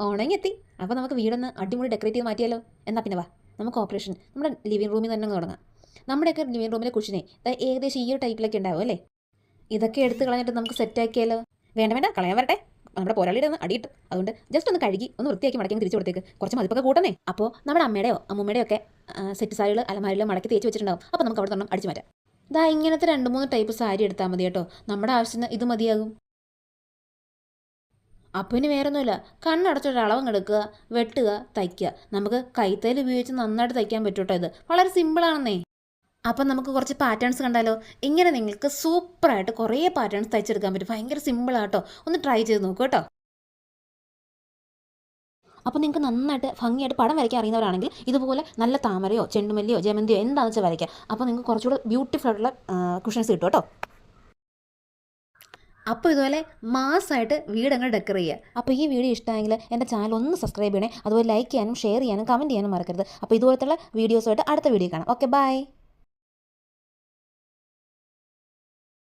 ഓണമെത്തി. അപ്പോൾ നമുക്ക് വീടൊന്ന് അടിമുടി ഡെക്കറേറ്റ് ചെയ്ത് മാറ്റിയാലോ? എന്നാൽ പിന്നെ വാ, നമുക്ക് ഓപ്പറേഷൻ നമ്മുടെ ലിവിംഗ് റൂമിൽ തന്നെ അങ്ങ് തുടങ്ങാം. നമ്മുടെയൊക്കെ ലിവിംഗ് റൂമിലെ കുഷിനെ ഏകദേശം ഈ ഒരു ടൈപ്പിലൊക്കെ ഉണ്ടാവും അല്ലേ? ഇതൊക്കെ എടുത്ത് കളഞ്ഞിട്ട് നമുക്ക് സെറ്റാക്കിയാലോ? വേണ്ട വേണ്ട, കളയാൻ വരട്ടെ. നമ്മുടെ പോരാളിയുടെ ഒന്ന് അടിയിട്ട് അതുകൊണ്ട് ജസ്റ്റ് ഒന്ന് കഴുകി ഒന്ന് വൃത്തിയാക്കി മടക്കി തിരിച്ചു കൊടുത്തേക്ക്. കുറച്ച് മതിപ്പൊക്കെ കൂട്ടുന്നേ. അപ്പോൾ നമ്മുടെ അമ്മയുടെയോ അമ്മൂമ്മയുടെയോ ഒക്കെ സെറ്റ് സാരികൾ അലമാരിലോ മടക്കി തേച്ച് വെച്ചിട്ടുണ്ടാവും. അപ്പോൾ നമുക്ക് അവിടെ തന്നെ അടിച്ചു മാറ്റാം. ഇങ്ങനത്തെ 2-3 ടൈപ്പ് സാരി എടുത്താൽ മതി കേട്ടോ. നമ്മുടെ ആവശ്യത്തിന് ഇത് മതിയാകും. അപ്പോൾ ഇനി വേറൊന്നുമില്ല, കണ്ണടച്ചൊരു അളവങ്ങ് എടുക്കുക, വെട്ടുക, തയ്ക്കുക. നമുക്ക് കൈത്തയ്യൽ ഉപയോഗിച്ച് നന്നായിട്ട് തയ്ക്കാൻ പറ്റും കേട്ടോ. ഇത് വളരെ സിമ്പിളാണെന്നേ. അപ്പം നമുക്ക് കുറച്ച് പാറ്റേൺസ് കണ്ടാലോ? ഇങ്ങനെ നിങ്ങൾക്ക് സൂപ്പറായിട്ട് കുറേ പാറ്റേൺസ് തയ്ച്ചെടുക്കാൻ പറ്റും. ഭയങ്കര സിമ്പിളാട്ടോ. ഒന്ന് ട്രൈ ചെയ്ത് നോക്കൂ കേട്ടോ. അപ്പോൾ നിങ്ങൾക്ക് നന്നായിട്ട് ഭംഗിയായിട്ട് പടം വരയ്ക്കാൻ അറിയുന്നവരാണെങ്കിൽ ഇതുപോലെ നല്ല താമരയോ ചെണ്ടുമല്ലിയോ ജമന്തിയോ എന്താണെന്ന് വെച്ചാൽ വരയ്ക്കാം. അപ്പോൾ നിങ്ങൾക്ക് കുറച്ചുകൂടെ ബ്യൂട്ടിഫുൾ ആയിട്ടുള്ള കുഷൻസ് കിട്ടും കേട്ടോ. അപ്പോൾ ഇതുപോലെ മാസമായിട്ട് വീടങ്ങ് ഡെക്കർ ചെയ്യുക. അപ്പോൾ ഈ വീഡിയോ ഇഷ്ടമായെങ്കിൽ എൻ്റെ ചാനൽ ഒന്ന് സബ്സ്ക്രൈബ് ചെയ്യണേ. അതുപോലെ ലൈക്ക് ചെയ്യാനും ഷെയർ ചെയ്യാനും കമൻറ്റ് ചെയ്യാനും മറക്കരുത്. അപ്പോൾ ഇതുപോലത്തുള്ള വീഡിയോസുമായിട്ട് അടുത്ത വീഡിയോ കാണാം. Okay, by.